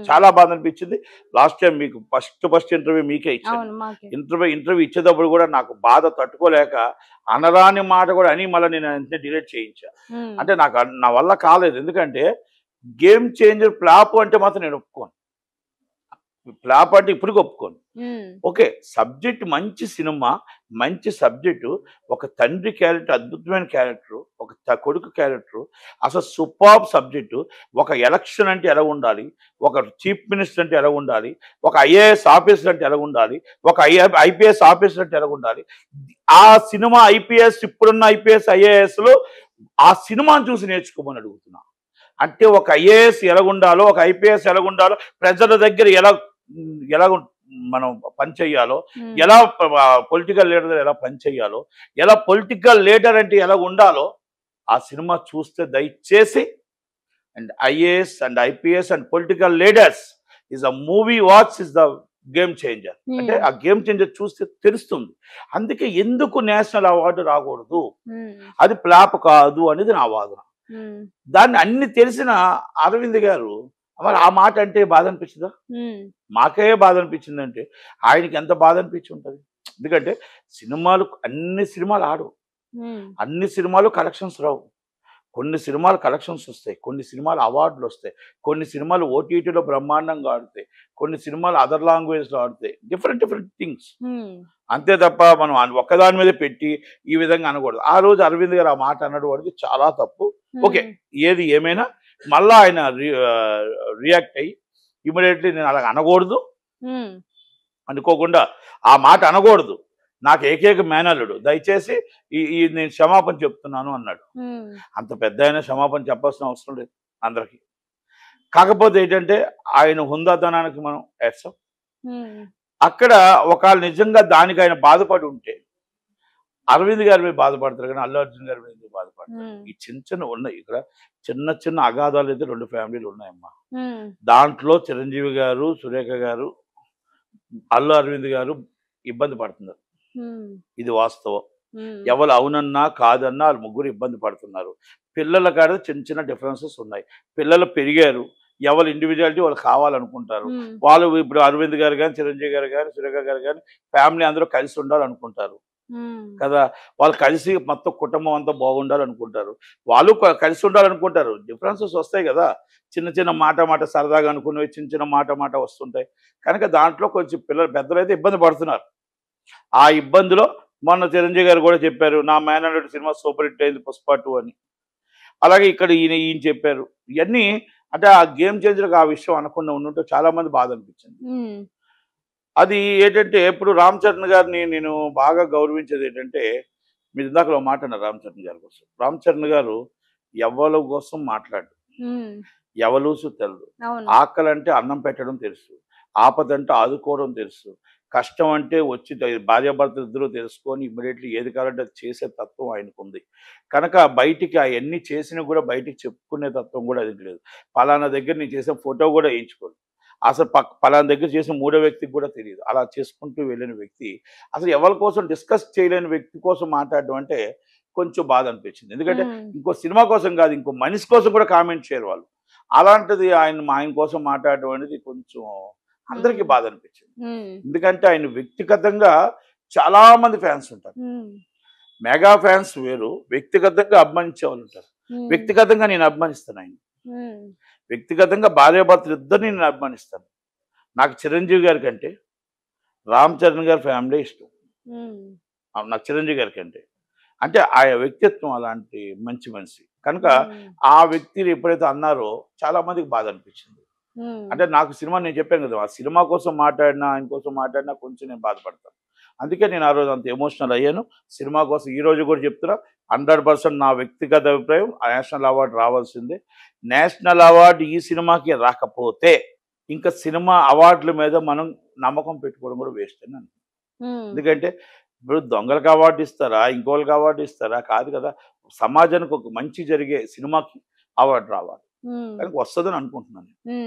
చాలా బాధ అనిపించింది. లాస్ట్ టైం మీకు ఫస్ట్ ఇంటర్వ్యూ మీకే ఇచ్చాను. అవును. మాకే. ఇంటర్వ్యూ ఇచ్చేటప్పుడు కూడా నాకు బాధ తట్టుకోలేక అనరాని మాట కూడా అని మళ్ళీ నేను వెంటనే డిలీట్ చేయించా. హ్మ్. అంటే నా వల్ల కాలేదు. ఎందుకంటే గేమ్ చేంజర్ ఫ్లాప్ అంటే మాత్రం నేను ఒప్పుకోను. ఫ్లాప్ అంటే ఇప్పటికి ఒప్పుకోను. హ్మ్. ఓకే. సబ్జెక్ట్ మంచి సినిమా, మంచి సబ్జెక్టు, ఒక తండ్రి క్యారెక్టర్ అద్భుతమైన క్యారెక్టరు, ఒక కొడుకు క్యారెక్టరు, అసలు సూపర్బ్ సబ్జెక్టు. ఒక ఎలక్షన్ అంటే ఎలా ఉండాలి, ఒక చీఫ్ మినిస్టర్ అంటే ఎలా ఉండాలి, ఒక ఐఏఎస్ ఆఫీసర్ అంటే ఎలా ఉండాలి, ఒక ఐపీఎస్ ఆఫీసర్ అంటే ఎలా ఉండాలి. ఆ సినిమా ఐపీఎస్ ఇప్పుడున్న ఐపీఎస్, ఐఏఎస్‌లు ఆ సినిమాను చూసి నేర్చుకోమని అడుగుతున్నా. అంటే ఒక ఐఏఎస్ ఎలాగుండాలో, ఒక ఐపీఎస్ ఎలాగుండాలో, ప్రజల దగ్గర ఎలా మనం పని చేయాలో, హ్మ్. ఎలా పొలిటికల్ లీడర్ ఎలా పని చేయాలో, ఎలా పొలిటికల్ లీడర్ అంటే ఎలా ఉండాలో ఆ సినిమా చూస్తే దయచేసి. And IAS and IPS and political leaders is a movie watch is the game changer. అంటే హ్మ్. ఆ గేమ్ చేంజర్ చూస్తే తెలుస్తుంది. అందుకే ఎందుకు నేషనల్ అవార్డు రాకూడదు, హ్మ్. అది ఫ్లాప్ కాదు అనేది నా వాదన. హ్మ్. దాన్ని అన్ని తెలిసిన అరవింద్ గారు మరి ఆ మాట అంటే బాధ అనిపించదా? హ్మ్. మాకే బాధ అనిపించిందంటే ఆయనకి ఎంత బాధ అనిపించి ఉంటుంది. ఎందుకంటే అన్ని సినిమాలు ఆడవు. హ్మ్. అన్ని సినిమాలు కలెక్షన్స్ రావు. కొన్ని సినిమాలు కలెక్షన్స్ వస్తాయి, కొన్ని సినిమాలు అవార్డులు వస్తాయి, కొన్ని సినిమాలు ఓటీటీలో బ్రహ్మాండంగా ఆడుతాయి, కొన్ని సినిమాలు అదర్ లాంగ్వేజ్లో ఆడుతాయి. Different different things. హ్మ్. అంతే తప్ప మనం ఒక్కదాని మీద పెట్టి ఈ విధంగా అనకూడదు. ఆ రోజు అరవింద్ గారు ఆ మాట అన్నది వరకు చాలా తప్పు. ఓకే. హ్మ్. ఏది ఏమైనా మళ్ళా ఆయన రియాక్ట్ అయ్యి ఇమ్మీడియట్లీ నేను అలా అనకూడదు హ్మ్. అనుకోకుండా ఆ మాట అనకూడదు. నాకు ఏకైక మేనల్లుడు. దయచేసి ఈ ఈ నేను క్షమాపణ చెప్తున్నాను అన్నాడు. హ్మ్. అంత పెద్దాయన క్షమాపణ చెప్పాల్సిన అవసరం లేదు అందరికి. కాకపోతే ఏంటంటే ఆయన హుందాతనానికి మనం యాట్సాఫ్. హ్మ్. అక్కడ ఒకవేళ నిజంగా దానికి ఆయన బాధపడి ఉంటే అరవింద్ గారి మీద బాధపడతారు కానీ అల్లు అర్జున్ గారి మీద ఎందుకు బాధపడతారు? హ్మ్. ఈ చిన్న ఉన్నాయి ఇక్కడ. చిన్న అగాధాలు అయితే 2 ఫ్యామిలీలు ఉన్నాయమ్మా. హ్మ్. దాంట్లో చిరంజీవి గారు, సురేఖ గారు, అల్లు అరవింద్ గారు ఇబ్బంది పడుతున్నారు. హ్మ్. ఇది వాస్తవం. హ్మ్. ఎవరు అవునన్నా, కాదన్నా ఆళ్ళు ముగ్గురు ఇబ్బంది పడుతున్నారు. పిల్లల కాడ చిన్న డిఫరెన్సెస్ ఉన్నాయి. పిల్లలు పెరిగారు. ఎవరి ఇండివిడ్యుయాలిటీ వాళ్ళు కావాలనుకుంటారు. హ్మ్. వాళ్ళు ఇప్పుడు అరవింద్ గారు గాని, చిరంజీవి గారు గాని, సురేఖ గారు గాని ఫ్యామిలీ అందరూ కలిసి ఉండాలనుకుంటారు. హ్మ్. కదా! వాళ్ళు కలిసి మొత్తం కుటుంబం అంతా బాగుండాలనుకుంటారు. వాళ్ళు కలిసి ఉండాలనుకుంటారు. డిఫరెన్సెస్ వస్తాయి గదా! చిన్న మాట సరదాగా అనుకునేవి చిన్న మాట వస్తుంటాయి. కనుక దాంట్లో కొంచెం పెద్దలైతే ఇబ్బంది పడుతున్నారు. ఆ ఇబ్బందిలో మొన్న చిరంజీవి గారు గూడా చెప్పారు. నా మేనల్లుడు సినిమా సూపర్ హిట్ అయింది 'పుష్ప 2' అని. అలాగే ఇక్కడ ఈయన చెప్పారు. ఇయన్నీ అంటే ఆ గేమ్ చేంజర్‌గా ఆ విషయం అనకుండా ఉండుంటే చాలా మంది బాధ అనిపించింది. హ్మ్. అది ఏంటంటే ఇప్పుడు 'రామ్ చరణ్' గారిని నేను బాగా గౌరవించేది ఏంటంటే, మీరు ఇందాకల ఓ మాట అన్నారు 'రామ్ చరణ్' గారి కోసం. 'రామ్ చరణ్' గారు ఎవ్వల కోసం మాట్లాడడు. హ్మ్. ఎవలూసు తెలదు. అవును. ఆకలంటే అన్నం పెట్టడం తెలుసు. ఆపదంటే ఆదుకోవడం తెలుసు. కష్టం అంటే వచ్చి భార్యాభర్తలు ఇద్దరూ తెలుసుకొని ఇమ్మీడియేట్‌లీ ఏది కావాలంటే అది చేసే తత్వం ఆయనకుంది. కనుక బయటికి అయన్నీ చేసినవి గూడా బయటికి చెప్పుకునే తత్వం గూడా ఆయనకి లేదు. పలానా దగ్గర నేను చేసిన ఫోటో గూడా ఏయించుకోడు. అసలు పలానా దగ్గర చేసిన మూడో వ్యక్తికి గూడా తెలీదు. అలా చేసుకుంటూ వెళ్ళిన వ్యక్తి అసలు ఎవరి కోసం డిస్కస్ చేయలేని వ్యక్తి కోసం మాట్లాడడం అంటే కొంచెం బాధ అనిపించింది. ఎందుకంటే హ్మ్. ఇంకో సినిమా కోసం గాదు, ఇంకో మనిషి కోసం కూడా కామెంట్ చేయరు వాళ్ళు. అలాంటిది ఆయన కోసం మాట్లాడడం అనేది కొంచెం అందరికీ హ్మ్. బాధ అనిపించింది. హ్మ్. ఎందుకంటే ఆయన వ్యక్తిగతంగా చాలా మంది ఫ్యాన్స్ ఉంటారు. హ్మ్. మెగా ఫ్యాన్స్ వేరు. వ్యక్తిగతంగా అభిమానించే వాళ్ళు ఉంటారు. హ్మ్. వ్యక్తిగతంగా నేను అభిమానిస్తాను ఆయన్ని. హ్మ్. వ్యక్తిగతంగా భార్యాభర్తలు ఇద్దరిని నేను అభిమానిస్తాను. నాకు చిరంజీవి గారి కంటే రామ్ చరణ్ గారి ఫ్యామిలీ ఇష్టం. హ్మ్. నాకు చిరంజీవి గారి కంటే. అంటే ఆయన వ్యక్తిత్వం అలాంటి మంచి మనిషి. కనుక హ్మ్. ఆ వ్యక్తిని ఎప్పుడైతే అన్నారో చాలా మందికి బాధ అనిపించింది. హ్మ్. అంటే నాకు సినిమా నేను చెప్పాను కదా! ఆ సినిమా కోసం మాట్లాడినా, ఆయన కోసం మాట్లాడినా కొంచెం నేను బాధపడతాను. అందుకే నేను ఆ రోజు అంత ఎమోషనల్ అయ్యాను. సినిమా కోసం ఈరోజు కూడా చెప్తున్నా 100% నా వ్యక్తిగత అభిప్రాయం నేషనల్ అవార్డ్ రావాల్సిందే. నేషనల్ అవార్డ్ ఈ సినిమాకి రాకపోతే ఇంకా సినిమా అవార్డుల మీద మనం నమ్మకం పెట్టుకోవడం కూడా వేస్ట్ అని అనుకుంటున్నాను. హ్మ్. ఎందుకంటే ఇప్పుడు దొంగలకి అవార్డు ఇస్తారా? ఇంకోళ్ళకి అవార్డు ఇస్తారా? కాదు కదా! సమాజానికి ఒక మంచి జరిగే సినిమాకి అవార్డ్ రావాలి. హ్మ్. కానీ వస్తదని అనుకుంటున్నాను. హ్మ్.